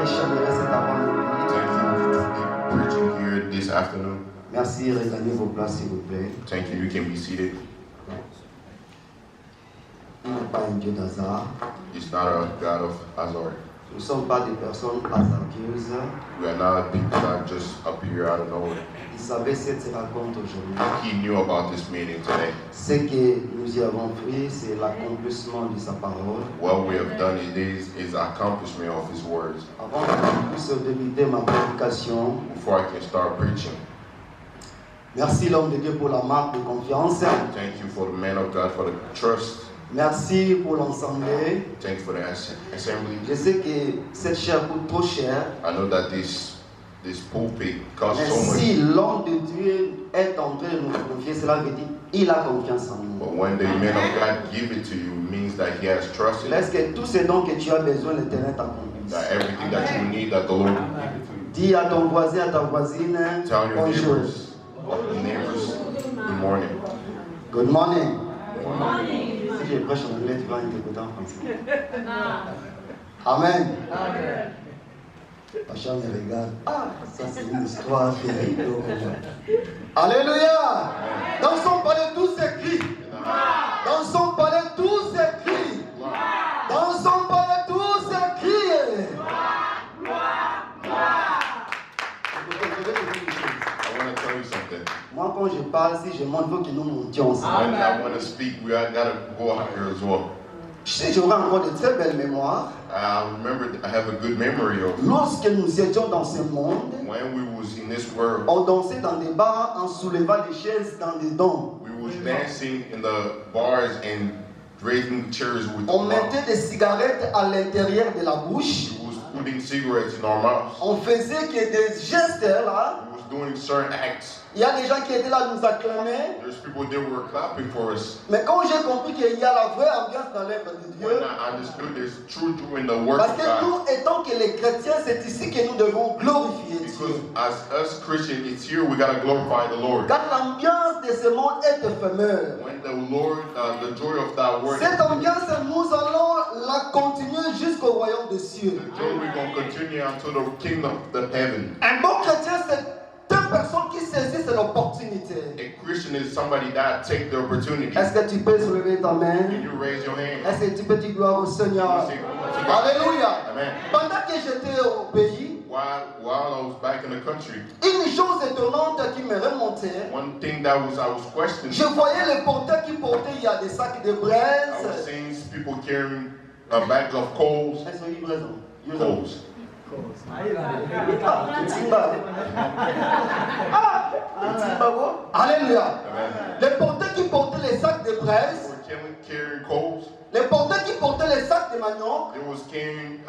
prêche cet après-midi. Thank you for preaching here this afternoon. Merci, regagnez vos places s'il vous plaît. Thank you. You can be seated. Il n'est pas un Dieu d'hasard. He's not a God of hazard. Nous ne sommes pas des personnes hasardeuses. We are not people that just appear out of nowhere. Il savait cette rencontre aujourd'hui. He knew about this meeting today. Ce que nous y avons pris, c'est l'accomplissement de sa parole. What we have done is accomplishment of His words. Avant que je puisse débuter ma prédication, Before I can start preaching, merci l'homme de Dieu pour la marque de confiance. thank you for the man of God for the trust. Merci pour l'ensemble. Thank you for the assembly. Je sais que cette chair coûte trop cher. I know that this pulpit costs Mais so much. si l'homme de Dieu est en train de nous confier, cela veut dire qu'il a confiance en nous. But when the man of God give it to you, means that He has trust in Laisse you. que tout ce dont que tu as besoin, l'Éternel t'accomplisse. That everything that you need, that the Lord will give it to you. Dis à ton voisin, à ta voisine, Tell your bonjour. neighbors, good morning. Good morning. Si je prêche en anglais, tu vas interpréter en français. Amen. La chambre me regarde. Ah, ça c'est une histoire terrible. Alléluia. Dans son palais, tout s'écrit. Dans son palais, tout s'écrit. Dans son palais, tout s'écrit. I want to tell you something. Moi, quand je parle, si je monte, il faut que nous montions ensemble. When I want to speak, we got to go out here as well. Je sais que j'aurai encore de très belles mémoires. I remember I have a good memory of Lorsque nous étions dans ce monde, when we was in this world. on dansait dans des bars en soulevant les chaises dans des dents. We was dancing in the bars and raising chairs with the On mouth. mettait des cigarettes à l'intérieur de la bouche. We was putting cigarettes in our mouths. On faisait que des gestes là. We was doing certain acts. Il y a des gens qui étaient là nous acclamaient. There's people that were clapping for us. Mais quand j'ai compris qu'il y a la vraie ambiance dans l'œuvre de When Dieu, I understood there's true joy in the work parce of que God. nous, étant que les chrétiens, c'est ici que nous devons glorifier Because Dieu. as us Christians, it's here we gotta glorify the Lord. Quand l'ambiance de ce monde est éphémère, When the Lord, the joy of that word, cette ambiance, nous allons la continuer jusqu'au royaume des cieux. the joy we're gonna continue until the kingdom of the heaven. Un bon chrétien, c'est une personne qui saisit l'opportunité. A Christian is somebody that take the opportunity. Est-ce que tu peux soulever ta main? Can you raise your hand? Est-ce que tu peux dire gloire au Seigneur? Say glory to God. Alléluia. Amen. Pendant que j'étais au pays, While I was back in the country, une chose étonnante qui me remontait, one thing that I was questioning, je voyais les porteurs qui portaient il y a des sacs de I was braise. seeing people carrying a bag of coals. Elles sont livraisons. Coals. Alléluia. Amen. Les porteurs qui portaient les sacs de braise, They were carrying coals. les porteurs qui portaient les sacs de manioc. They was carrying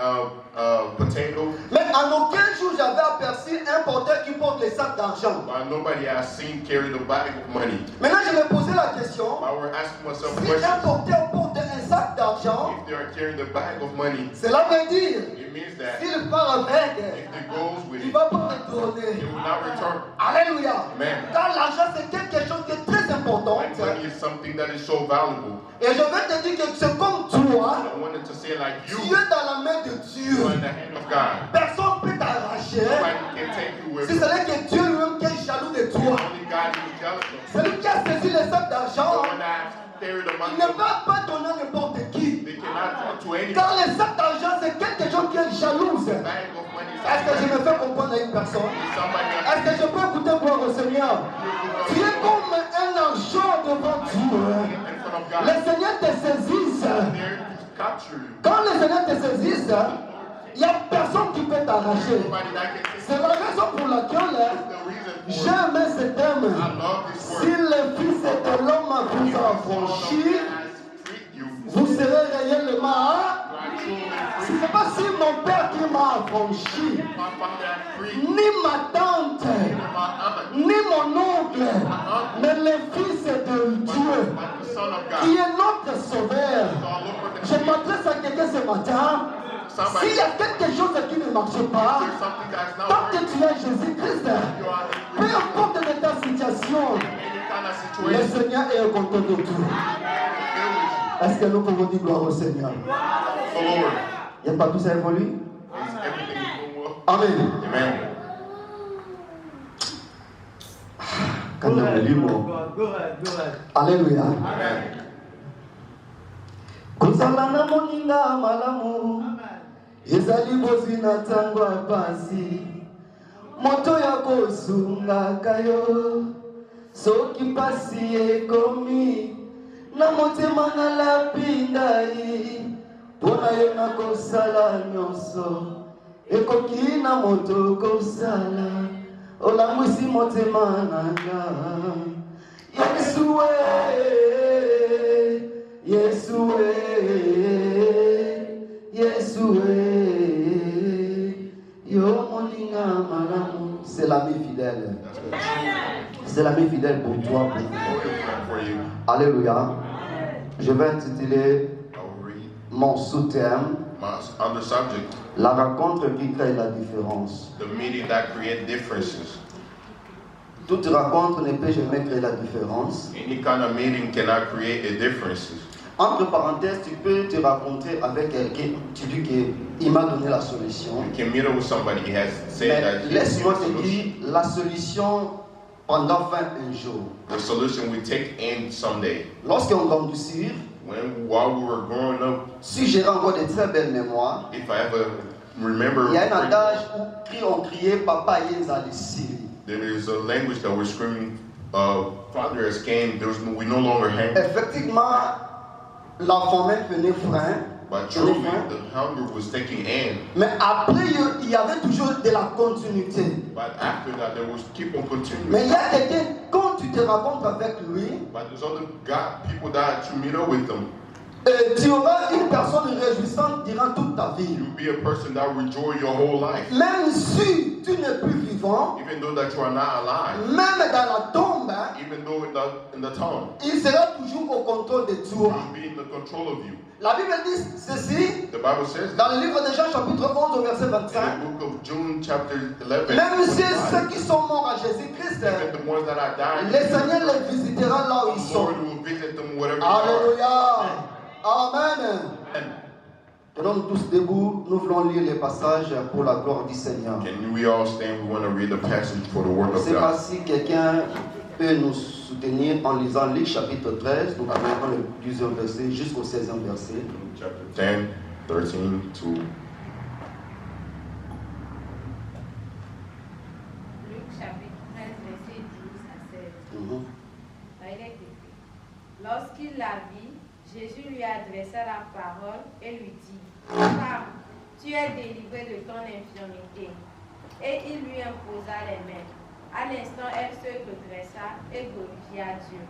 potatoes. Mais en aucun jour j'avais aperçu un porteur qui porte les sacs d'argent. But nobody has seen carry the bag of money. Maintenant je me posais la question, I was asking myself si un questions. porteur porte un sac d'argent, If they are carrying the bag of money, cela veut dire, it means that s'il part avec, if it goes with il ne it, va pas it retourner. will not return. Alléluia. Amen. Car l'argent c'est quelque chose qui est très important. Like money is something that is so valuable. Et je vais te dire que c'est comme toi, I wanted to say like tu you es dans la main de Dieu. are in the hand of God. Personne ne peut t'arracher. Nobody can take you with Si you. ce n'est que Dieu lui-même qui est jaloux de toi. Only God is jealous of. Celui qui a saisi les sacs The d'argent, one that carried the il money, ne va pas donner à n'importe qui. they cannot talk to anyone. Car les sacs d'argent, c'est quelque chose qui est jalouse. The bag of money is Est-ce que je me something fais comprendre à une personne? somebody Est-ce que je peux écouter gloire au Seigneur? Tu es comme un argent devant Dieu. in front of God. Le Seigneur te saisisse. There to capture you. Quand le Seigneur te saisisse, il n'y a personne qui peut t'arracher. Nobody that can take C'est la raison pour laquelle the reason for it. j'aime ce thème. I love this Si word. le Fils de l'homme vous a affranchi, vous serez réellement. Ce n'est pas si mon père qui m'a affranchi, ni ma tante, ni mon oncle, mais le Fils de Dieu, qui est notre Sauveur. Je m'adresse à quelqu'un ce matin. S'il y a quelque chose qui ne marche pas, tant que tu as Jésus-Christ, peu importe de ta situation, le Seigneur est au contrôle de tout. Est-ce que nous pouvons dire gloire au Seigneur? Il n'y a pas tout ça évolue? Amen. Amen. Go ahead. Alléluia. Amen. Kozala na moninga malamu ezali bozina tango pasi moto ya kosunga kayo soki pasi ekomi na motema na lapingai pona yo na kosala nyonso ekoki na moto kosala olangwisi motema nanga Yesue yo moninga malamu. C'est l'ami fidèle. C'est l'ami fidèle pour toi, pour vous. Alléluia. Je vais intituler mon sous-thème la rencontre qui crée la différence. The meeting that creates differences. Toute rencontre ne peut jamais créer la différence. Any kind of meeting cannot create a difference. Entre parenthèses, tu peux te rencontrer avec quelqu'un, tu dis qu'il m'a donné la solution. You can meet up with somebody, he has said that. Laisse-moi te dire, la solution pendant 21 jours. The solution we take in someday. Lorsqu'on grandissait, While we were growing up, si j'ai encore de très belles mémoires, if I ever remember, il y a un adage où on criait Papa Yéza les Syrie. there is a language that we're screaming, Father has came, we no longer hang. Effectivement, la faim venait frein. But truly, the hunger was taking in. Mais après, il y avait toujours de la continuité. But after that, there was keep on continuing. Mais il y a quelqu'un, quand tu te rencontres avec lui, But there's other people that you meet up with them. Tu auras une personne réjouissante durant toute ta vie. You'll be a person that will enjoy your whole life. Même si tu n'es plus vivant, Even though that you are not alive. même dans la tombe, Even though in the tomb, il sera toujours au contrôle de toi. He'll be in the control of you. La Bible dit ceci, The Bible says dans le livre de Jean chapitre 11 au verset 25, in the book of June chapter 11, même si 25, ceux qui sont morts à Jésus-Christ, even the ones that are dying, le Seigneur les visitera là où ils the sont. Lord will visit them wherever they are. Alléluia. Amen. Tenons-nous tous debout, nous voulons lire les passages pour la gloire du Seigneur. Can we all stand? We want to read the passage for the work Je ne of sais pas God. si quelqu'un peut nous soutenir en lisant Luc chapitre 13, nous commençons le 12e verset jusqu'au 16e verset. Chapter 10, 13 to Luc chapitre 13, verset 12 à 16. Là, il est écrit. Lorsqu'il la vit, Jésus lui adressa la parole et lui dit, Femme, tu es délivrée de ton infirmité. Et il lui imposa les mains. À l'instant, elle se redressa et glorifia Dieu.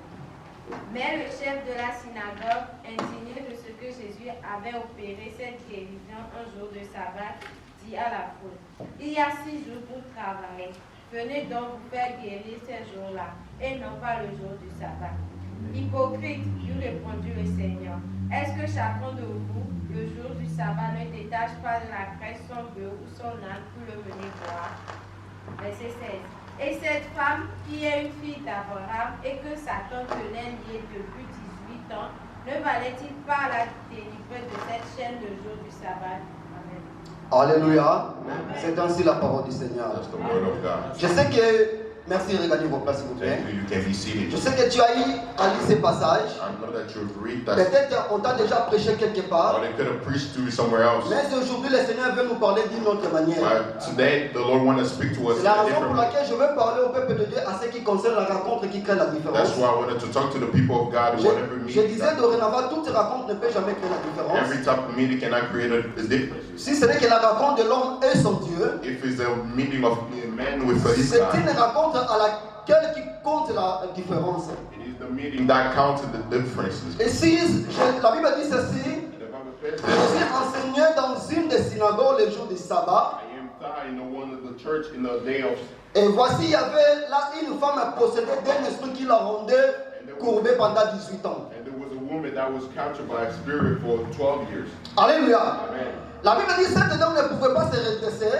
Mais le chef de la synagogue, indigné de ce que Jésus avait opéré cette guérison un jour de sabbat, dit à la foule, il y a 6 jours pour travailler. Venez donc vous faire guérir ces jours-là, et non pas le jour du sabbat. Hypocrite, lui répondit le Seigneur, est-ce que chacun de vous, le jour du sabbat, ne détache pas de la graisse son bœuf ou son âne pour le mener boire? Verset 16. Et cette femme, qui est une fille d'Abraham et que Satan tenait liée depuis 18 ans, ne valait-il pas la délivrer de cette chaîne le jour du sabbat? Amen. Alléluia. C'est ainsi la parole du Seigneur. that's the word of God. Je sais que, merci, regardez vos places s'il vous plaît. Thank you. You can be seated. Je sais que tu as eu à lire ces passages. I know that you've read that, Peut-être on t'a déjà prêché quelque part. or they could have preached to you somewhere else. Mais aujourd'hui, le Seigneur veut nous parler d'une autre manière. Today, the Lord wants to speak to us C'est in la a raison pour different way. laquelle je veux parler au peuple de Dieu à ce qui concerne la rencontre qui crée la différence. That's why I wanted to talk to the people of God. Whatever Je meeting, disais dorénavant, toute rencontre ne peut jamais créer la différence. every type of meeting cannot create a difference. Si ce n'est que la rencontre de l'homme et son Dieu, If it's a meeting of a man with his c'est God, une rencontre à laquelle qui compte la différence. it is the meeting that counts the differences. Et si la Bible dit ceci, The Bible says, Jésus enseignait dans une des synagogues le jour du sabbat. I am thou in the one of the church in the day of. Et voici, il y avait là une femme possédée d'un esprit qui la rendait courbée pendant 18 ans. And there was a woman that was captured by a spirit for 12 years. Alléluia. Amen. La Bible dit que cette dame ne pouvait pas se redresser.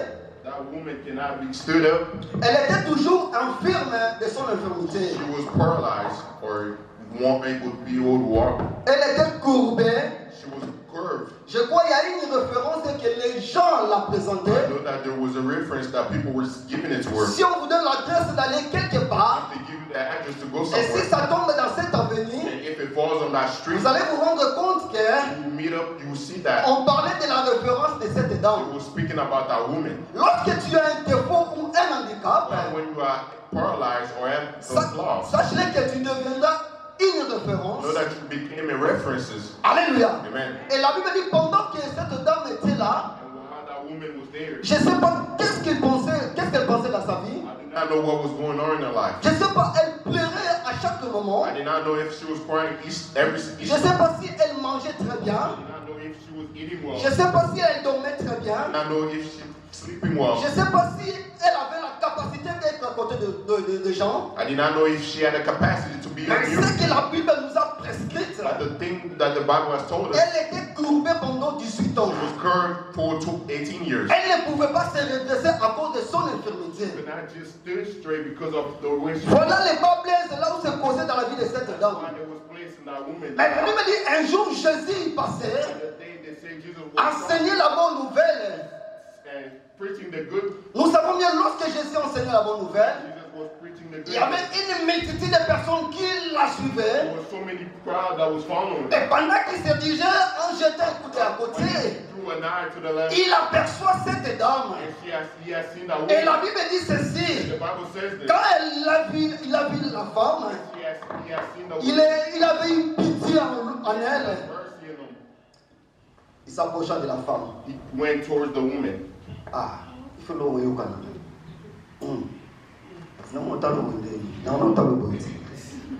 That woman cannot be stood up. Elle était toujours infirme de son infirmité. She was paralyzed or won't able to be able to walk. Elle était courbée. She was curve. Je crois qu'il y a une référence que les gens la I présentaient. know that there was a reference that people were giving it to her. Si on vous donne l'adresse d'aller quelque part, They give you the address to go et si somewhere. ça tombe dans cette avenue, And if it falls on that street, vous allez vous rendre compte que you meet up, you will see that. on parlait de la référence de cette It dame. was speaking about that woman. Lorsque tu as un défaut ou un handicap, When you are paralyzed or have some flaws, sache-le que tu deviendras une référence. know that you became a references. Alléluia. Amen. Et la Bible dit pendant que cette dame était là, And while that woman was there, je ne sais pas qu'est-ce qu'elle pensait dans sa vie. I did not know what was going on in her life. Je ne sais pas, elle pleurait à chaque moment. I did not know if she was crying every Je ne Easter. sais pas si elle mangeait très I bien. did not know if she was eating well. Je ne sais pas si elle dormait très I bien. did not know if she was sleeping well. Je ne sais pas si elle avait la capacité d'être à côté de gens. I did not know if she had the capacity to be Mais in ce you. que la Bible nous a prescrite, But the thing that the Bible has told us, elle était courbée pendant 18 ans. she was curved for 18 years. Elle ne pouvait pas se redresser à cause de son infirmité. She could not just stood straight because of the way she Voilà les bas blesses là où se causait dans la vie de cette dame. Why there was place in that woman. Mais la Bible dit un jour Jésus y passait, The day they say Jesus was enseigner la bonne nouvelle. and preaching the good, Nous savons bien lorsque Jésus enseignait la bonne nouvelle, Jesus was preaching the il y avait good. une multitude de personnes qui la suivaient. There was so many crowd that was following. Et pendant qu'il se dirigeait en jetant un coup d'œil à côté, Threw an eye to the left, il aperçoit cette dame. and he has seen that Et la woman. Bible dit ceci. The Bible says this. Quand il a vu la femme, He has seen the il woman. avait une pitié en elle. Mercy in him. Il s'approcha de la femme. He went towards the woman. Ah, il faut l'envoyer au Canada.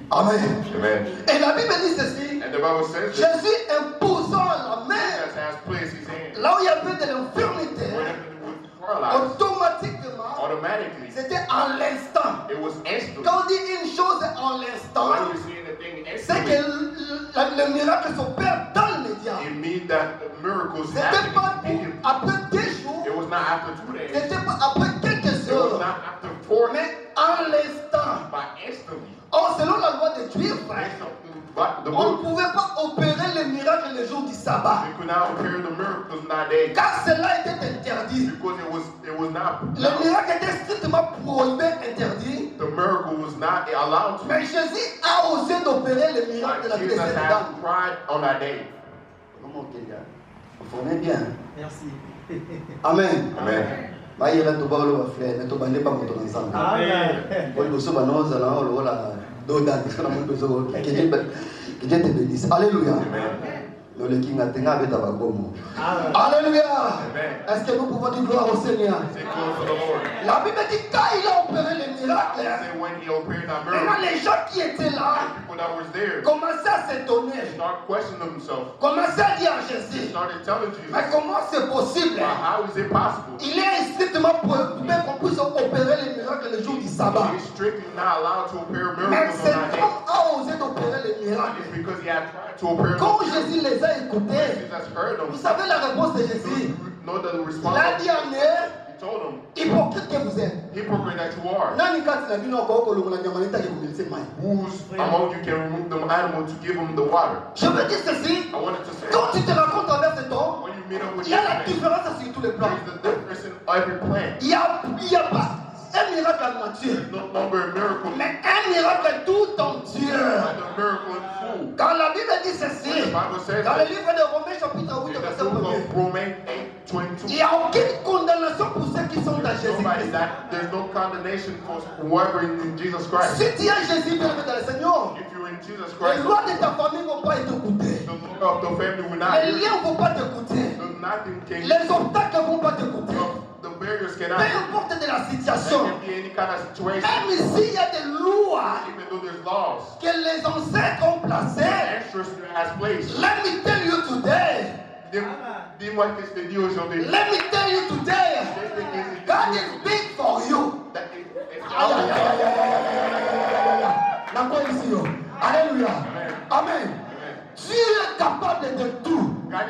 Amen. Amen. Et la Bible dit ceci. And the Bible says this. Jésus imposant la main Jesus has placed his hand. là où il y avait de l'infirmité, Whenever he was paralyzed, automatiquement, automatically, c'était à l'instant. it was instant. Quand on dit une chose en l'instant, When you see anything c'est que instantly, le miracle s'opère dans l'immédiat. it means that the miracles C'était pas happen immediately. après 2 jours, It was not after 2 days. c'était pas après quelques It was heures, not after 4 days. mais en l'instant. But instantly. Or, selon la loi de Dieu, frère, Based on the on ne book, pouvait pas opérer le miracle le jour du sabbat. we could not opère the miracles in that day Car cela était interdit. because it was not. Le miracle était strictement prohibé, interdit. The miracle was not allowed to. Mais Jésus a osé d'opérer le miracle de la But vie de Jesus cette had dame. pride on that day. Comment on dit, gars? Vous comprenez bien. Merci. Amen. Amen. Bah, il y a tout bas le frère, mais tout bas n'est pas mon tour ensemble. Amen. Bon, il faut se bannir, ça là, on le voit d'autant que la monde besoin que Dieu te bénisse. Alléluia. Amen. Le king a tenu avec ta bagomo. Amen. Alléluia. Amen. Est-ce que nous pouvons dire gloire au Seigneur? Say glory to the Lord. La Bible dit quand il a opéré le miracle, Say when he operated that maintenant miracle, les gens qui étaient là people that was there commençaient à s'étonner, start questioning themselves. commençaient à dire à They Jésus, started telling mais Jesus, comment c'est possible? well, how is it possible? Il est strictement prohibé qu'on puisse opérer les miracles le jour du sabbat. He's strictly not allowed to opera Mais miracles on cet that day. homme a osé d'opérer les miracles. It's because he had tried to opera Quand miracles. Jésus les a écoutés, Jesus heard vous them. savez la réponse de Jésus. Know the Il response. a dit en eux, He told them, hypocrite que vous êtes. hypocrite that you are. Nani kati na bino kwa kolongola nyama nitaki kumilise mai. Who's among you can remove the animal to give them the water? Je veux dire ceci, I wanted to say, quand tu te rencontres avec cet homme, when you meet up with il y a la Jesus, différence sur tous les plans. there's the difference in every plan. Il y a pas un miracle en nature, No longer a miracle, mais un miracle tout entier. but a miracle in full. Quand la Bible dit ceci, The Bible says dans le that livre de Romains chapitre 8 in verset the book 1er, of Romans il 8:22. n'y a aucune condamnation pour ceux qui sont dans There's nobody Jésus-Christ. that there's no condemnation for whoever in Jesus Christ. Si tu as Jésus bien dans le Seigneur, If you're in Jesus les Christ, lois de ta famille ne vont pas t'écouter. the law of the family will not Les hear liens you. ne vont pas t'écouter. Nothing can Les obstacles ne vont pas t'écouter. the barriers Peu cannot. importe de la There situation, can be any kind of situation. même s'il y a des lois Even though there's laws, que les ancêtres ont placées, ancestors has placed. let me tell you today, Dis-moi qu'est-ce que Dieu aujourd'hui. let me tell you today, God is big for you. That is Aïe, aïe, aïe, aïe, aïe, aïe, aïe, aïe, aïe. La foi ici, oh. Alléluia. Amen. Amen. Dieu est capable de tout. God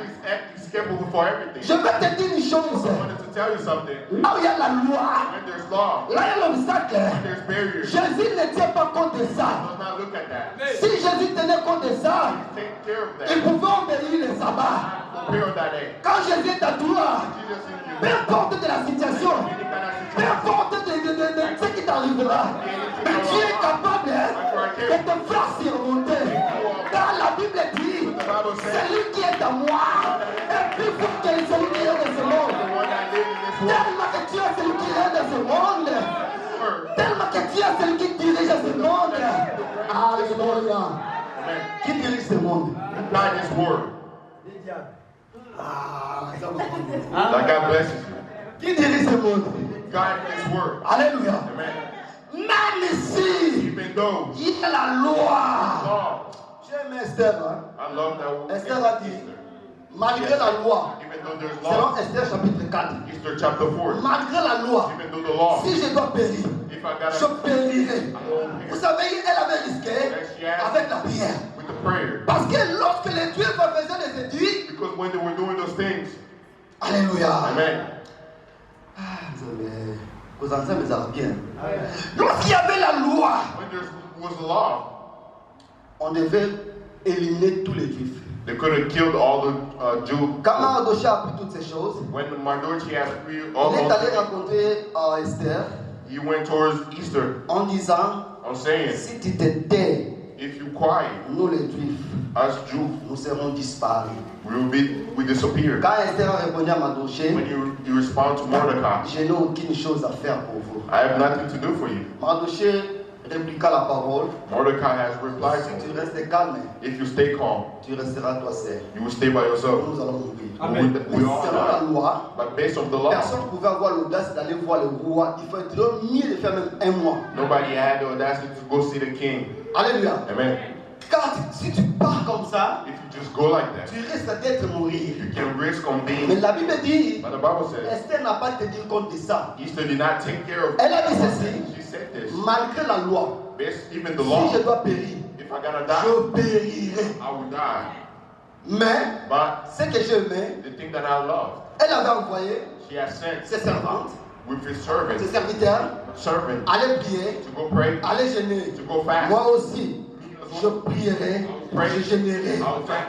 is capable for everything. Je vais te dire une chose. I wanted to tell you something. Là où il y a la loi, When there's law, là il y a l'obstacle. when there's barriers, Jésus ne tient pas compte de ça. does not look at that. Si Jésus tenait compte de ça, Take care of il that. pouvait obéir les sabbats. Prepare on that day. Quand Jésus est à toi, Jesus in you. peu importe de la situation, Any kind of peu situation. importe de ce qui t'arrivera, mais tu es capable de te faire surmonter. Car la Bible dit, celui qui est à moi est plus fort que celui qui est de ce monde. The one that lives in this world. Tellement que tu es celui qui est de ce monde. Tellement que tu es celui qui dirige ce monde. Alléluia. Amen. Qui dirige ce monde? God is word. Ah, ça va. That God blesses you. Qui dirige ce monde? God is word. Alléluia. Amen. Même ici, Even though il y a la loi. law, J'aime Esther. Hein? I love that word. Esther a dit, malgré la loi, Even though there's selon law, Esther chapitre 4, Esther chapter 4. malgré la loi, Even though the law, si je dois périr, if I gotta je périrai. I won't Vous hear savez, elle avait risqué avec la prière. with the prayer. Parce que lorsque les Dieux faisaient les études, Because when they were doing those things, Alléluia. amen. Vous entendez mes arabiens. Lorsqu'il y avait la loi, When there was a law, on devait éliminer tous les Juifs. they could have killed all the Jews. Quand Mardochée a appris toutes ces choses, When Mardochée had free all il est allé those, rencontrer Esther he went towards Easter en disant, on saying, si tu te tais, if you quiet, nous les Juifs, us Jews, nous serons disparus. we disappear. Quand Esther a répondu à Mardochée, When you respond to Mordecai, je n'ai aucune chose à faire pour vous. I have nothing to do for you. Mardochée répliqua la parole. Mordecai has replied to Si tu him, restes calme, if you stay calm, tu resteras toi seul. you will stay by yourself. Nous allons mourir. We Mais all selon la die. loi, But based on the law, personne ne pouvait avoir l'audace d'aller voir le roi. Il faut être mieux de faire même un mois. nobody had the audacity to go see the king. Alléluia. Amen. Car si tu pars comme ça, If you just go like that, tu risques d'être mourir. you can risk on Mais being. la Bible dit, But the Bible says, Esther n'a pas tenu compte de ça. Easter did not take care of Elle a dit ceci, She said this. malgré la loi, Based even the si law, je dois périr, if I gotta die, je périrai. I will die. Mais But ce que j'aimais, the thing that I love, elle avait envoyé she has sent ses servantes, with his ses servants, serviteurs, to aller prier, go pray, aller jeûner. to go fast. Moi aussi, je prierai, je gênerai.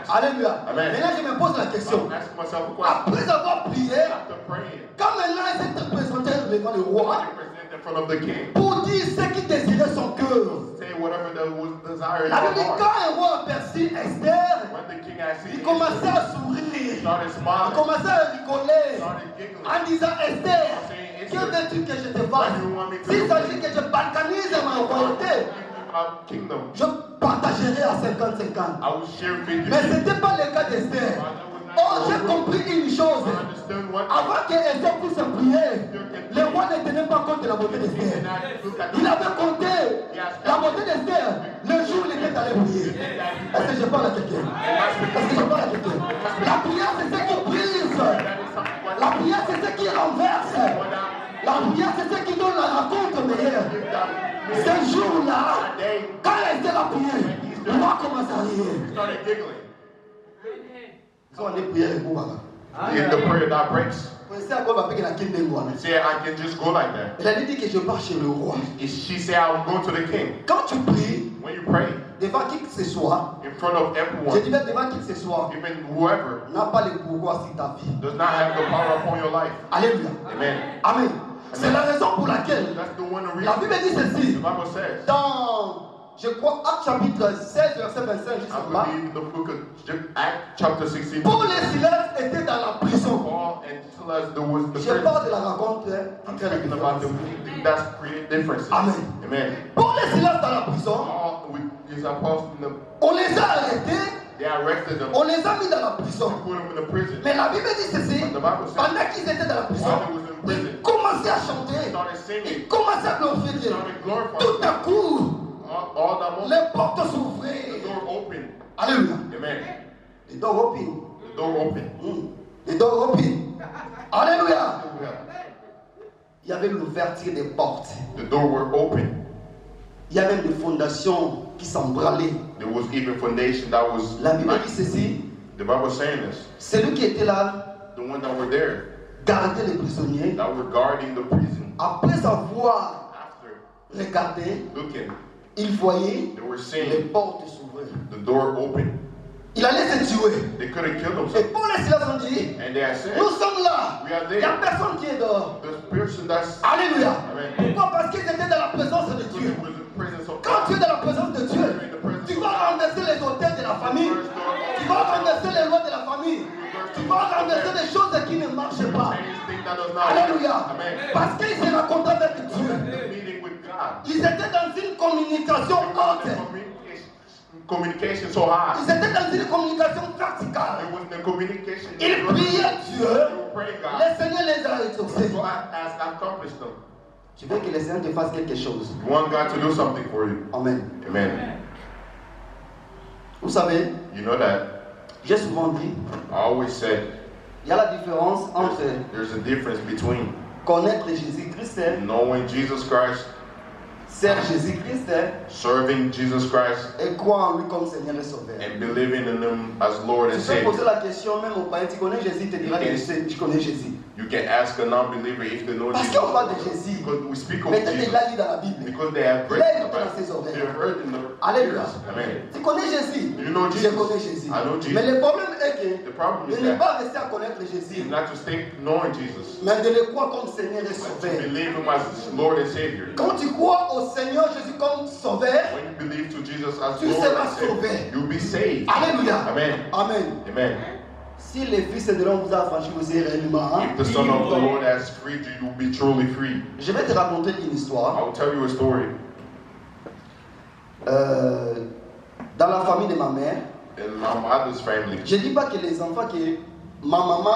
Alléluia. Amen. Maintenant, je me pose la question. I'm asking myself a question. Après avoir prié, After praying, quand maintenant elle s'est présentée devant le roi you present in front of the king. pour dire ce qui désirait son cœur. Say whatever that was desired in La your Bible dit, heart. quand un roi aperçut Esther, When the king had seen il it, commençait à he sourire. started Il smiling, commençait à rigoler started giggling. en disant Esther, que veux-tu que je te fasse? S'il s'agit que je balkanise ma royauté, Kingdom, je partagerai à 50-50. I will share 50. Mais ce n'était pas le cas d'Esther. Oh, j'ai compris une chose. I understand one thing. Avant que Esther puisse prier, le roi ne tenait pas compte de la beauté He did d'Esther. not look at Il the avait compté la beauté d'Esther le jour où il était allé prier. Est-ce que je parle à quelqu'un? Est-ce que je parle à quelqu'un? La prière, c'est ce qui brise. La prière, c'est ce qui renverse. La prière, c'est ce qui donne la rencontre meilleure. Ce jour-là, quand Esther a prié, le roi commence à rire. started giggling. Ils ont allé prier le roi. In the prayer that breaks. Vous savez à quoi va payer la king de roi? He said, I can just go like that. Elle a dit que je pars chez le roi. She said, I will go to the king. Quand tu pries When you pray, devant qui que ce soit, in front of je everyone, dis bien devant qui que ce soit, even whoever, n'a pas le pouvoir sur ta vie. does not have the power upon your life. Alléluia. Amen. Amen. C'est la raison pour laquelle That's the one la reason. Bible dit The ceci Bible says, dans, je crois, Actes chapitre 16, verset 25 I jusqu'en bas. believe in the book of Acts chapter 16. Paul et Silas étaient dans la prison. Paul and Silas, there was the Je prison. parle de la rencontre qui I'm crée la speaking about the différence. thing that's created differences. Amen. Amen. Paul et Silas dans la prison, Paul with his apostles, on les a arrêtés, they arrested them, on les a mis dans la prison. put them in the prison. Mais la Bible dit ceci, But the Bible says, pendant qu'ils étaient dans la prison, while they was in prison, ils commençaient à chanter, they started singing, ils commençaient à glorifier Dieu. started glorifying. Tout à coup, All that moment, les portes the s'ouvraient. door opened. Alléluia. Amen. Les doors open. The door opened. Les doors open. Alléluia. Hallelujah. Il y avait l'ouverture des portes. The door were open. Il y avait même des fondations qui s'embrallaient. There was even foundation that was La Bible like, dit ceci. The Bible is saying this. Celui qui était là, The ones that were there, gardait les prisonniers. that were guarding the prison, Après avoir after regardé, looking, il voyait they were les seeing portes s'ouvrir. the door open. Il allait se tuer. They could have killed Et themselves. Paul et Silas ont dit, And they had said, nous sommes là. we are Il n'y a there. personne qui est dehors. The person that's Alléluia. Amen. Pourquoi? Parce qu'ils étaient dans la présence de because Dieu. it was the presence of Quand tu es God. dans la présence de Dieu, tu vas renverser les hôtels de la famille. Tu vas renverser les lois de la famille. Tu vas renverser des choses qui ne marchent pas. Anything that does not Alléluia. Amen. Parce qu'ils se rencontraient avec Dieu. The meeting with God. Ils étaient dans une communication haute. Communication so high. Ils étaient dans une communication verticale. It wasn't a communication. Ils priaient Dieu. They were praying God. Le Seigneur les a exaucés. So has accomplished them. Tu veux que le Seigneur te fasse quelque chose. You want God to do something for you. Amen. Amen. Vous savez, You know that. j'ai souvent dit, I always say il y a la différence entre there's a difference between connaître Jésus-Christ, knowing Jesus Christ, servir Jésus-Christ serving Jesus Christ, et croire en lui comme Seigneur et Sauveur. and believing in Him as Lord Tu and peux Savior. poser la question même au païen, tu connais Jésus, il te dira que je connais Jésus. You can ask a non-believer if they know Parce Jesus. qu'on parle de Jésus, Because we speak of mais tu as Jesus. déjà lu dans la Bible. Because they have read Là, il the est dans ses Bible. oreilles. They have heard in the Alléluia. ears. Amen. Tu connais Jésus? You know Je Jesus. connais Jésus. I know Jesus. Mais le problème est que The problem de is ne that pas rester à connaître Jésus, is not to stay knowing Jesus, mais de le croire comme Seigneur et but to Sauveur. believe Him as Lord and Savior. Quand tu crois au Seigneur Jésus comme Sauveur, When you believe to Jesus as tu Lord seras and Savior, sauvé. you'll be saved. Alléluia. Amen. Amen. Amen. Si le Fils de l'homme vous a affranchi, vous êtes réellement. Hein? If the Son of the Lord has freed you, you'll be truly free. Je vais te raconter une histoire. I'll tell you a story. Dans la famille de ma mère, In my mother's family, je ne dis pas que les enfants que ma maman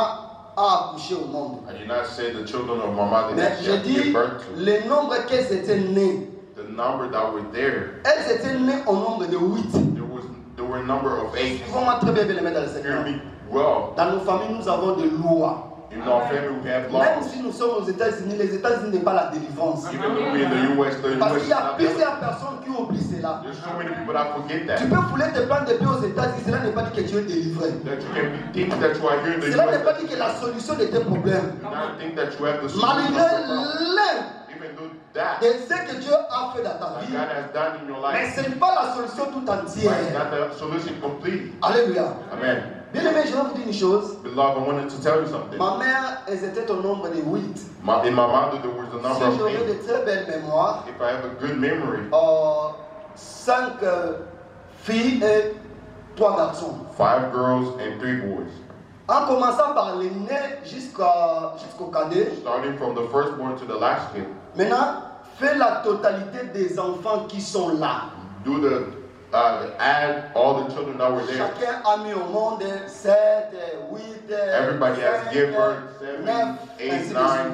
a accouché au monde. I did not say the children of my mother Mais that she je had given dis birth to. le nombre qu'elles étaient nées. The number that were there, Elles étaient nées au nombre de 8. there were a number of 8. Suivons-moi très bien, bien les mettre dans le Hear Seigneur. me well. Dans nos familles, nous avons des lois. In our family, we have Même laws. si nous sommes aux États-Unis, les États-Unis n'est pas la délivrance. Even though we're in the US, the Parce US qu'il is y a not there. plusieurs personnes qui oublient cela. There's so many people that forget Tu that. peux fouler tes plans de paix aux États-Unis, cela n'est pas dit que tu es délivré. That you can think that you are here in the Cela n'est pas US. dit que la solution de tes problèmes. Do not think that you have the Malgré solution. to your problem. l'un Even though that de ce que Dieu a fait dans ta what vie, God has done in your mais life, ce n'est pas la solution tout but it's entière. not the solution complete. Alléluia. Amen. Bien aimé, je vais vous dire une chose. Beloved, I wanted to tell you something. Ma mère, elles étaient au nombre de 8. In my mother, there was a Si number of j'aurais 8. de très belles mémoires, If I have a good memory, 5 filles et 3 garçons. 5 girls and 3 boys. En commençant par l'aîné jusqu'au cadet. Starting from the firstborn to the last kid. Maintenant, fais la totalité des enfants qui sont là. Do the add all the children that were there. Chacun a mis au monde 7, 8, Everybody has given birth, 7, 9, 8, 9,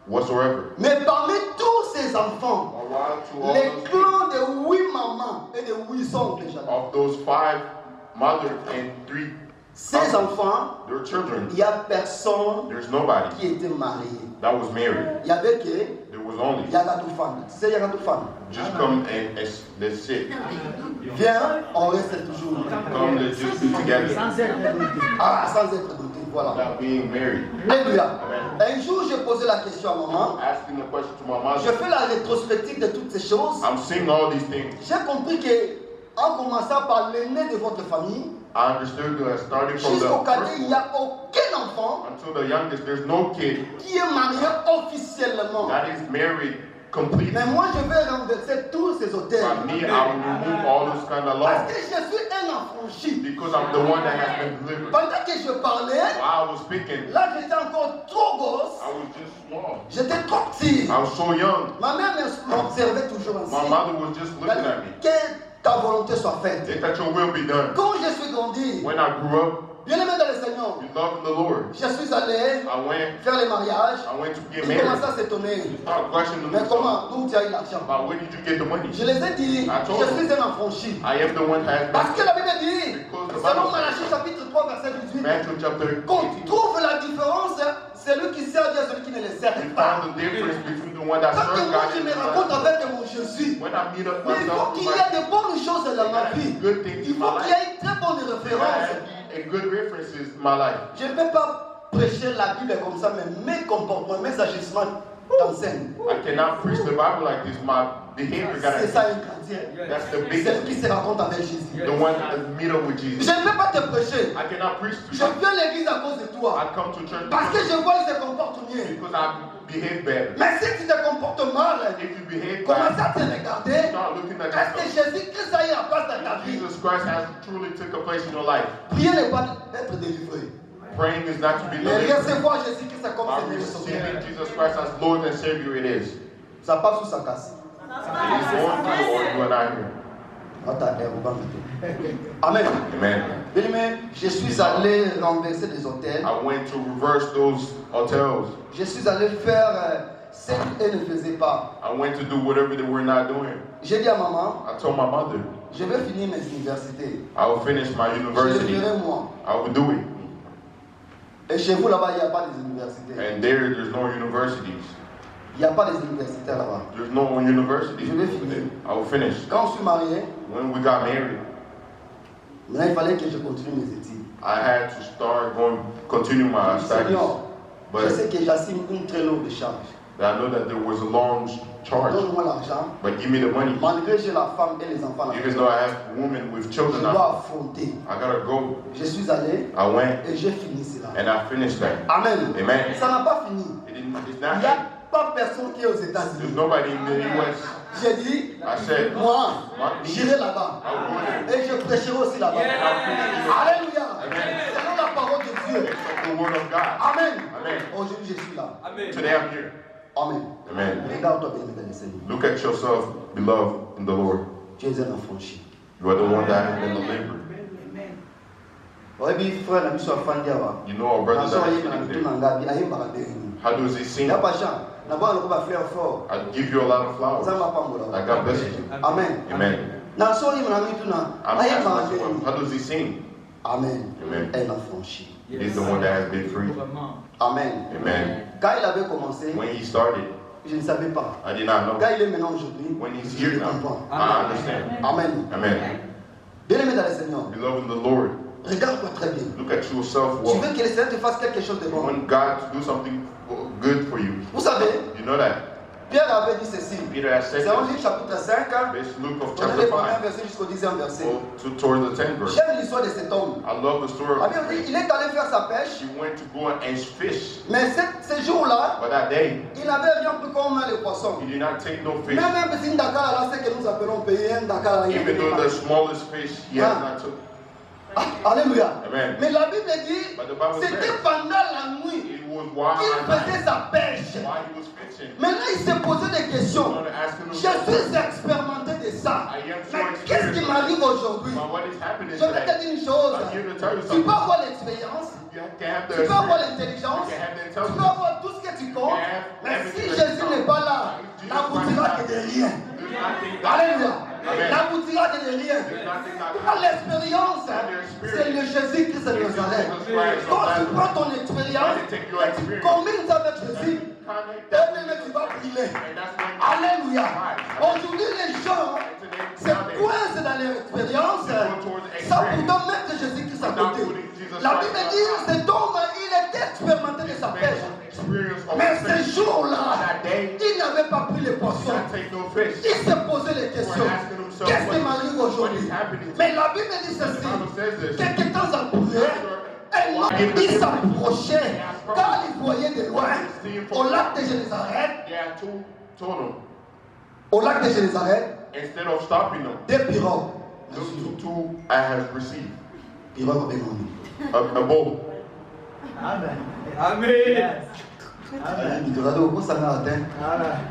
whatsoever. Mais parmi tous ces enfants, Or while to all les those clans de 8 mamans et de 8 oncles, of those 5 mothers and 3 ces enfants, their children, il n'y a personne there's nobody qui était marié. that was married. Il y avait que There was only Yagatoufan. Tu sais Yagatoufan? just come and let's sit. Viens, on reste toujours. Come, let's just be together Ah, sans être douté, voilà. without being married. Alléluia. Amen. Un jour, j'ai posé la question à maman. Asking the question to my Je mother. fais la rétrospective de toutes ces choses. I'm seeing all these things. J'ai compris que, en commençant par l'aîné de votre famille, I understood that starting from jusqu'au the cadet, il first n'y a aucun enfant until the youngest, there's no kid qui est marié officiellement. that is married completely. Mais moi, je vais renverser tous ces hôtels. By me, I will remove all those kind of Parce laws que je suis un affranchi. because I'm the one that has been delivered. Pendant que je parlais, While I was speaking, là, j'étais encore trop gosse. I was just small. J'étais trop petit. I was so young. Ma mère m'observait toujours My ainsi. mother was just looking at me. Que ta volonté soit faite. They that your will be done. Quand je suis grandi, When I grew up, bien aimé dans le Seigneur, you loved the Lord. je suis allé I went faire les mariages. to get Ils married. commençaient à s'étonner. Start questioning Mais themselves comment? D'où tu as eu l'argent? about where did you get the money? Je les ai dit, je suis un affranchi. I am the one that Parce has que la Bible dit, selon Malachie chapitre 3, verset 18, Matthew chapter qu'on 18. trouve la différence, celui qui sert Dieu et celui qui ne le sert We pas. found the difference between the one that Quand serves moi God je and me the rencontre one avec mon Jésus, when I meet up mais il faut myself qu'il with y ait de bonnes choses dans ma vie. good things Il in faut my qu'il y life. ait une très bonne référence. a good reference is my life. Je ne peux pas prêcher la Bible comme ça, mais mes comportements, mes agissements t'enseignent. I cannot preach the Bible like this. My behavior gotta. C'est ça un chrétien. That's the C'est biggest. qui se rencontre avec Jésus. The one that meet up with Jesus. Je ne peux pas te prêcher. I cannot preach to Je you. viens à l'église à cause de toi. I come to church Parce que je vois qu'il se comporte mieux. because I behave better. Mais si tu te comportes mal, If you behave commence bad, à te regarder. start looking at Est-ce que yourself. Jésus-Christ a eu la place dans ta vie? Jesus Christ has truly took a place in your life. Prier n'est pas d'être délivré. Praying is not to be Mais delivered. recevoir Jésus-Christ comme By Seigneur et Sauveur. receiving Jesus Christ as Lord and Savior, it is. Ça passe ou ça casse. It's going through or you are not here. Amen. Amen. Bien-aimé, je suis allé renverser des hôtels. I went to reverse those hotels. Je suis allé faire ce qu'elle ne faisait pas. I went to do whatever they were not doing. J'ai dit à maman, I told my mother je vais finir mes universités. I will finish my Je le university. ferai moi. I will do it. Et chez vous là-bas, il n'y a pas des universités. And there's no universities. Il n'y a pas des universités là-bas. There's no universities. Je vais finir. I will finish. Quand je suis marié, When we got married, maintenant il fallait que je continue mes études. I had to start continue my studies. Seigneur, je But sais que j'assigne une très lourde charge. I know that there was a long charge. Donne-moi l'argent. But give me the money. Malgré que j'ai la femme et les enfants là, Even though I have women with je children, dois affronter. I gotta go. Je suis allé I went et j'ai fini cela. and I finished that. Amen. Amen. Ça n'a pas fini. It's Il not. n'y a pas personne qui est aux There's États-Unis. nobody in the U.S. J'ai dit, I said, moi, me, j'irai là-bas. I will go there. Et je prêcherai aussi là-bas. And I'll preach to Alléluia. Amen. Selon la parole de Dieu. the word of God. Amen. Amen. Aujourd'hui, je suis là. Today I'm here. Amen. Amen. Regarde-toi bien, dans le Seigneur. Look at yourself, beloved in the Lord. Tu es un affranchi. You are the one that has been delivered. Oui, bien, frère, la mission à Fandiawa. You know our brother that is sitting there. How does he Il sing? n'y a pas de chance. D'abord, on va faire fort. I give you a lot of flowers. Ça m'a pas moulé. That God bless you. Amen. Amen. Dans son livre, on a mis tout là. I'm asking myself, how does he sing? Amen. Amen. Un affranchi. He's the one that has been free. Amen. Amen. Quand il avait commencé, When he started, je ne savais pas. I did not know. Quand il est maintenant aujourd'hui, When he's je here le now, comprends. I understand. Amen. Amen. Bien-aimé dans le Seigneur, Beloved in the Lord, regarde-toi très bien. look at yourself Tu well. veux que le Seigneur te fasse quelque chose de You bon. want God to do something good for you. Vous savez, You know that. Pierre avait dit ceci. Peter has said C'est en this. Luc chapitre 5, It's Luke of prenez les chapter premiers 5. versets jusqu'au 10e verset. Well, towards the 10th verse. J'aime l'histoire de cet homme. I love the story Ah of bien, il est allé faire sa pêche, He went to go and fish. mais ce jour-là, But that day, il n'avait rien pris comme les poissons. he did not take no fish. Même un petit Dakar là, c'est que nous appelons payer un Dakar là. il Even n'avait though pas. the smallest fish, he has not took. Alléluia. Amen. Mais la Bible dit, But the Bible c'était says pendant la nuit it was while qu'il at night, faisait sa pêche. while he was fishing. Maintenant, il s'est posé des I questions. want to ask him, Je suis expérimenté de ça. I am so Mais qu'est-ce qui experienced. m'arrive aujourd'hui? But what is happening Je vais te today? dire une chose. I'm here to tell you Tu something. peux avoir l'expérience, You have to have the tu peux avoir experience. l'intelligence, You can have the tu peux intelligence. avoir tout ce que tu comptes, mais si Jésus n'est pas là, n'aboutira que de rien. There's nothing that Alléluia. Amen. N'aboutira que de rien. There's nothing that Pourquoi l'expérience, c'est le Jésus-Christ de Nazareth. Quand tu prends ton expérience, tu combines avec Jésus, connect et that bien tu vas briller. and that's when Alléluia. Aujourd'hui, les gens se coincent dans leur expérience sans pourtant mettre Jésus-Christ à côté. La Bible dit cet homme, il était expérimenté de sa pêche. experience of Mais fish. ce jour-là, That day, il n'avait pas pris les he poissons. did not take no fish. Il s'est posé les questions. Qu'est-ce qui m'arrive aujourd'hui? Mais la Bible dit The ceci. Bible says this. Quelques temps après, un homme, il s'approchait car il voyait de loin au lac de Génézareth, Yeah, told him, au lac de Génézareth, instead of stopping them, des pirogues. two I have received Pirogues avec mon a bowl.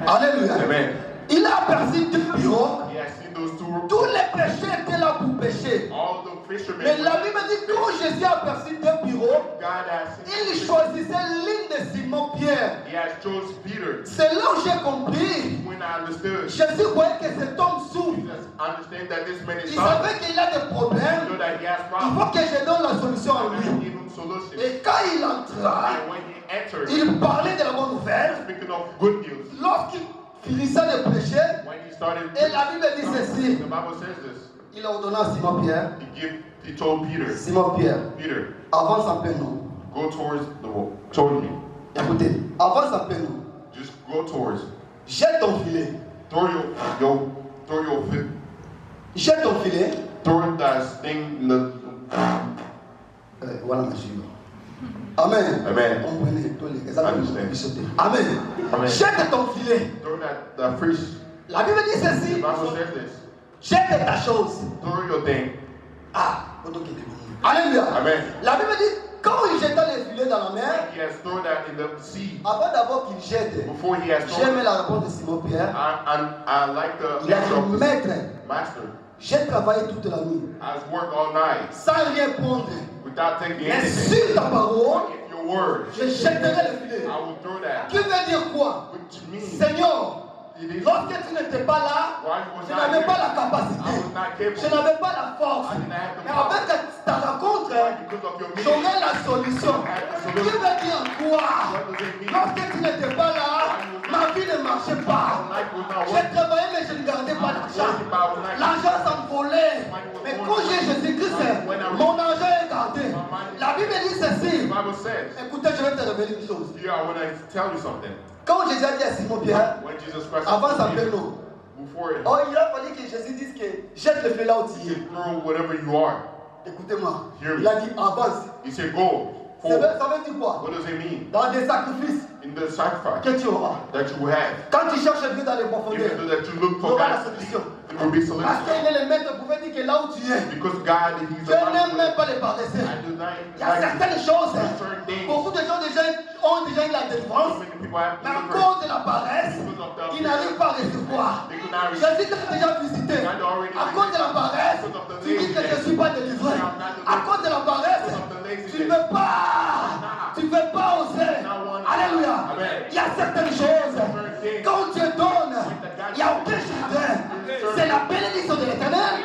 Alléluia. Amen. Il a aperçu deux pirogues. He has seen those two. Tous les pêcheurs étaient là pour pêcher. All the fishermen. Mais la Bible dit quand Jésus a aperçu deux pirogues, God has il seen. choisissait l'une de Simon-Pierre. He has chose Peter. C'est là où j'ai compris. When I understood, Jésus voyait que cet homme souffre. Jesus understand that this man is Il sorry. savait qu'il a des You problèmes. know that he has Il problems. faut que je donne la solution à I lui. give him solution. Et quand il entra, And when he entered, il parlait de la bonne nouvelle. speaking of good news, Lorsqu'il finissait de prêcher, when he started, et la Bible dit ceci, the Bible says this. il a ordonné à Simon-Pierre, He give He told Peter, Simon-Pierre, Peter, avance en paix, non. go towards me. Écoutez, avance en paix, non. Just go towards. Jette ton filet. Throw your fit. Jette ton filet. Throw that thing in the. Voilà ma chérie. Amen. Amen. Comprenez tous les raisons. Understand. Amen. Amen. Jette ton filet. Throw that fish. La Bible dit The ceci. Bible says this. Jette ta chose. Throw your thing. Ah, alléluia. Amen. La Bible dit, quand il jeta les filets dans la mer, He has thrown that in the sea. avant d'abord qu'il jette, Before he has j'ai thrown aimé it, la réponse de Simon-Pierre. I like the Il a answer of dit, the maître, master. j'ai travaillé toute la nuit, Has worked all night sans rien prendre. without taking Mais anything. sur ta parole, If your word, je jetterai le filet. I will throw that. Qui veut dire quoi? Which means Seigneur, it is lorsque tu n'étais pas là, why you was je not n'avais here. pas la I capacité, was not je capable. n'avais pas la force. I didn't have the Mais power. avec ta rencontre, Because of your meeting. j'aurai la solution. Qui veut dire quoi? What does it mean? Lorsque tu n'étais pas là, ma vie ne marchait pas. Life was not J'ai working. travaillé, mais je ne gardais pas l'argent. L'argent s'envolait. Mais quand j'ai Jésus-Christ, mon argent est gardé. La Bible dit The ceci. Bible says, Écoutez, je vais te révéler une chose. here I want to tell you something. Quand Jésus a dit à Simon-Pierre, When Jesus Christ avant sa Peter, péno, before it, oh, il a fallu que Jésus dise que jette le feu là où tu es. throw whatever you are. Écoutez-moi. Hear me. Il a dit avance. He said, go. Ça Forward. veut dire quoi? What does it mean? Dans des sacrifices In the sacrifice que tu auras. that you will have. Quand tu cherches Dieu dans les Even profondeurs, though that you look tu for auras la God, solution. it will be Parce solution. qu'il est le maître prophétique et là où tu es. Because God, He's Dieu n'aime même the pas les paresseux. I do not Il y a certaines choses. certain things. Beaucoup de gens déjà ont déjà eu la délivrance. Many people have Mais à delivered. cause de la paresse, ils n'arrivent pas à recevoir. They could not receive. Jésus t'a déjà visité. À cause de la paresse, tu dis que je ne suis pas délivré. À cause de la paresse, tu ne veux pas oser. Alléluia. Il y a certaines choses. Quand Dieu donne, il n'y a aucun chagrin. C'est la bénédiction de l'Éternel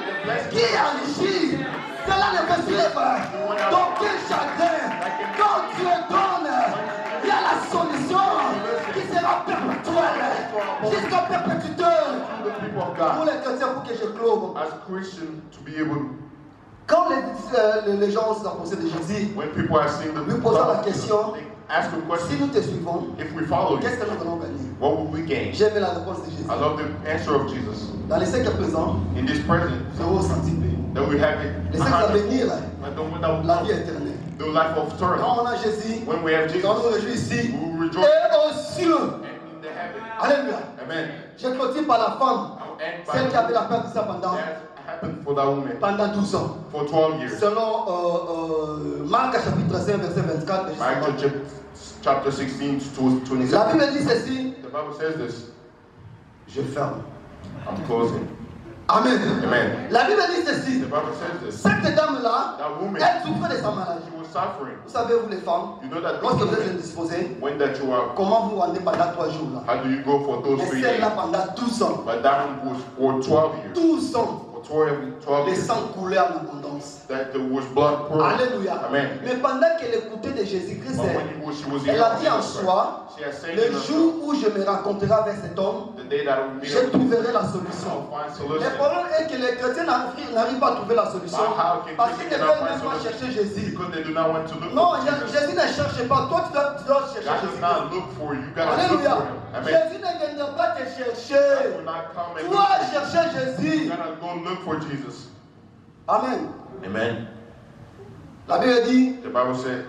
qui enrichit. Cela ne peut suivre d'aucun chagrin. Quand Dieu donne, il y a la solution qui sera perpétuelle jusqu'à perpétuité. The people of Pour God, les chrétiens, pour que je clôt. as Christians, to be able, Quand les gens se posent de Jésus, when people are seeing the lui posant la question, they ask them si question, nous te suivons, if we follow qu'est-ce you, que nous allons gagner? what will we gain? J'ai aimé la réponse de Jésus. I love the answer of Jesus. Dans les siècles présents, In this present, nous avons ressenti that we have it les siècles à behind us, venir, and the one that will la come, vie éternelle. the life of Quand eternal. on a Jésus, When we have Jesus, nous allons nous réjouir ici we will rejoice et aux cieux. and in the heaven. Alléluia. Amen. Je clôture par la femme, And celle qui avait la perte de ça pendant that happened for that woman 12 ans. for 12 years. Selon Marc chapitre 5, verset 24. Mark chapter 16 to La 27. Bible dit ceci, The Bible says this. je ferme. I'm closing. Amen. Amen. La Bible dit ceci, The Bible says this. cette dame-là, That woman, elle souffrait de sa maladie. she was suffering. Vous savez, vous les femmes, You know that lorsque those vous êtes women, indisposés, when that you are, comment vous rendez pendant 3 jours là? how do you go for those Mais 3 days? celle-là pendant 12 ans. But that one was for 12 years. 12 ans, For 12 les years. sangs coulaient en abondance. That there was blood pouring. Alléluia. Amen. Mais pendant qu'elle écoutait de Jésus-Christ, But when she was elle a dit en Jesus soi, Christ, she has said le in herself, jour où je me rencontrerai avec cet homme, the day that I will meet je her, trouverai la I'll solution. find Le solution. problème est que les chrétiens n'arrivent pas à trouver la solution parce qu'ils ne veulent même pas chercher Jésus. Because they do not want to look Non, for Jesus. Jésus ne cherche pas. Toi, tu dois chercher God does Jésus. not look for you. You gotta look Alléluia. for him. Amen. Jésus ne viendra pas te God chercher. will not come and Tu look vas for you. chercher Jésus. You gotta go look for Jesus. Amen. Amen. La Bible dit, The Bible said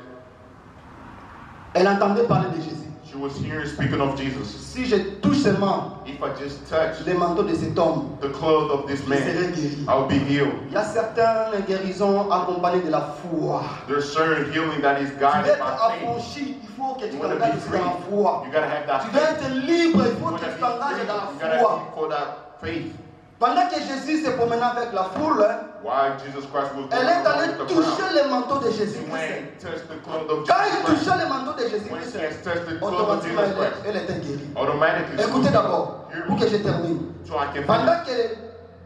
elle entendait parler de Jésus. she was here speaking of Jesus. Si je touche seulement If I just touch les manteaux de cet homme, the clothes of this je man, serai guéri. I'll be healed. Il y a certaines guérisons accompagnées de la foi. There's certain healing that is Tu dois guided être by faith. affranchi, il faut que tu You want to t'engages be dans free. la foi. You gotta have that Tu dois faith. être libre, il You faut want que to tu be t'engages free. dans You la gotta foi. seek for that faith. Pendant que Jésus se promenait avec la foule, Why Jesus Christ was elle est going allée with the toucher crowd. les manteaux de He Jésus-Christ. went and touched the clothes of Quand il Jesus Christ. touchait les manteaux de When he Jésus-Christ, has touched the clothes of automatiquement Jesus Christ, elle était guérie. automatically. Écoutez d'abord, Hear pour me. que je termine. So I can Pendant finish.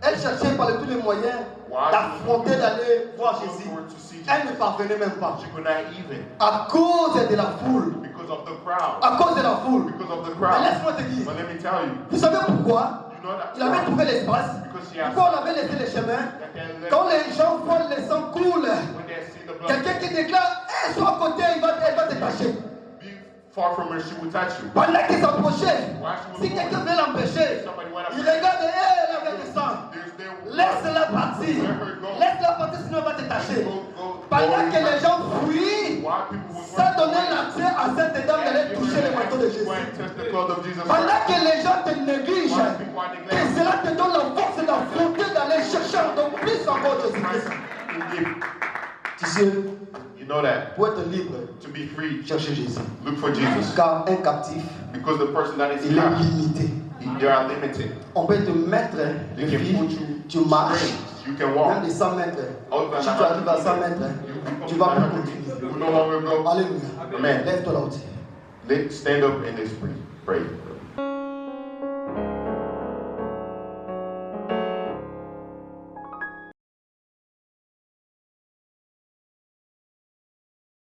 qu'elle cherchait par tous les moyens d'affronter, d'aller voir Jésus, elle ne parvenait même pas. She could not even À cause de la foule, because Because of the crowd. À cause de la foule. Because of the Mais crowd. laisse-moi te dire. But let me tell you. Vous savez pourquoi? You know that Il avait trouvé l'espace. Pourquoi on avait laissé les chemins? Quand les gens voient le sang coule, when they see the blood, quelqu'un qui déclare, sois à côté, elle va te cacher. be far from her, she will touch you. Pendant qu'il s'approchait, si quelqu'un veut l'empêcher, il regarde, elle va descendre. Laisse-la partir. Laisse-la partir, sinon elle va te cacher. Pendant que les gens fuient, ça donnait l'accès à cette dame d'aller toucher le manteau de Jésus. Pendant que les gens te négligent, et cela te donne la force d'affronter, d'aller chercher encore plus encore Jésus-Christ. Tu sais, You know that. pour être libre, To be free, cherchez Jésus. look for Jesus. Car un captif, Because the person that is il est captive, limité. they are limited. On peut te mettre They le can fil, put you tu marches, straight. You can même walk. de 100 mètres. Over Si tu arrives à 100 mètres, tu vas plus continuer. You no longer go. Alléluia. Amen. Lève-toi là-haut. Stand up and let's pray.